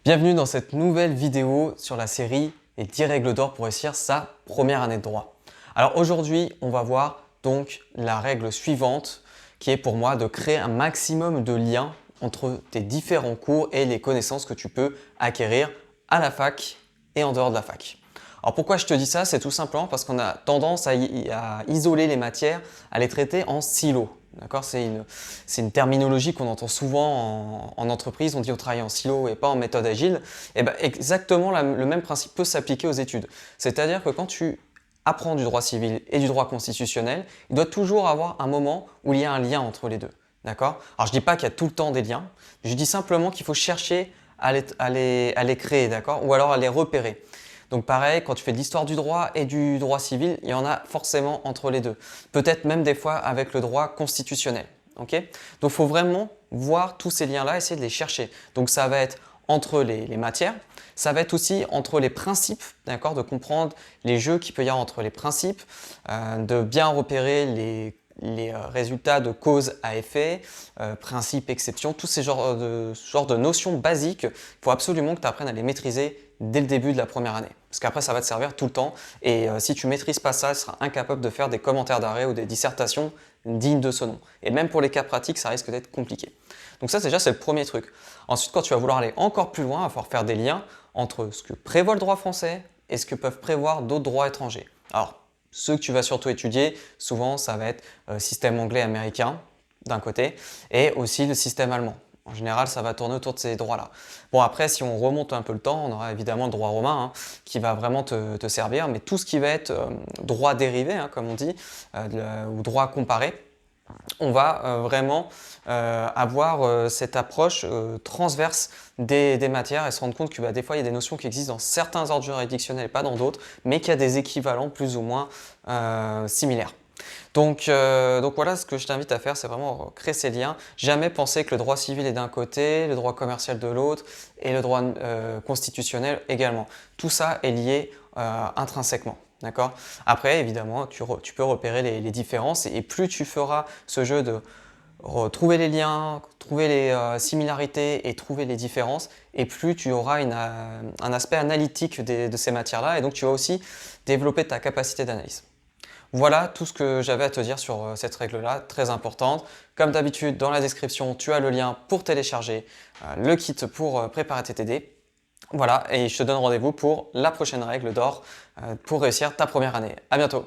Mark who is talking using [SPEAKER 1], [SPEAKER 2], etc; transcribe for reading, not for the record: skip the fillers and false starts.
[SPEAKER 1] Bienvenue dans cette nouvelle vidéo sur la série les 10 règles d'or pour réussir sa première année de droit. Alors aujourd'hui, on va voir donc la règle suivante qui est pour moi de créer un maximum de liens entre tes différents cours et les connaissances que tu peux acquérir à la fac et en dehors de la fac. Alors pourquoi je te dis ça? C'est tout simplement parce qu'on a tendance à isoler les matières, à les traiter en silos. D'accord? C'est une terminologie qu'on entend souvent en entreprise. On dit on travaille en silo et pas en méthode agile. Et ben exactement le même principe peut s'appliquer aux études. C'est-à-dire que quand tu apprends du droit civil et du droit constitutionnel, il doit toujours avoir un moment où il y a un lien entre les deux. D'accord? Alors je ne dis pas qu'il y a tout le temps des liens, je dis simplement qu'il faut chercher à les créer, d'accord? Ou alors à les repérer. Donc pareil, quand tu fais de l'histoire du droit et du droit civil, il y en a forcément entre les deux. Peut-être même des fois avec le droit constitutionnel. Okay? Donc il faut vraiment voir tous ces liens-là, essayer de les chercher. Donc ça va être entre les matières, ça va être aussi entre les principes, d'accord, de comprendre les jeux qu'il peut y avoir entre les principes, de bien repérer les résultats de cause à effet, principe, exception, tous ces genres de notions basiques, il faut absolument que tu apprennes à les maîtriser dès le début de la première année. Parce qu'après, ça va te servir tout le temps. Et si tu ne maîtrises pas ça, tu seras incapable de faire des commentaires d'arrêt ou des dissertations dignes de ce nom. Et même pour les cas pratiques, ça risque d'être compliqué. Donc ça, déjà, c'est le premier truc. Ensuite, quand tu vas vouloir aller encore plus loin, il va falloir faire des liens entre ce que prévoit le droit français et ce que peuvent prévoir d'autres droits étrangers. Alors, ceux que tu vas surtout étudier, souvent, ça va être système anglais-américain, d'un côté, et aussi le système allemand. En général, ça va tourner autour de ces droits-là. Bon, après, si on remonte un peu le temps, on aura évidemment le droit romain qui va vraiment te servir, mais tout ce qui va être droit dérivé, comme on dit, ou droit comparé, on va vraiment avoir cette approche transverse des matières et se rendre compte que des fois, il y a des notions qui existent dans certains ordres juridictionnels et pas dans d'autres, mais qu'il y a des équivalents plus ou moins similaires. Donc voilà, ce que je t'invite à faire, c'est vraiment créer ces liens. Jamais penser que le droit civil est d'un côté, le droit commercial de l'autre et le droit constitutionnel également. Tout ça est lié intrinsèquement. D'accord? Après, évidemment, tu peux repérer les différences et plus tu feras ce jeu de trouver les liens, trouver les similarités et trouver les différences, et plus tu auras un aspect analytique de ces matières-là, et donc tu vas aussi développer ta capacité d'analyse. Voilà tout ce que j'avais à te dire sur cette règle-là, très importante. Comme d'habitude, dans la description, tu as le lien pour télécharger le kit pour préparer tes TD. Voilà, et je te donne rendez-vous pour la prochaine règle d'or pour réussir ta première année. À bientôt!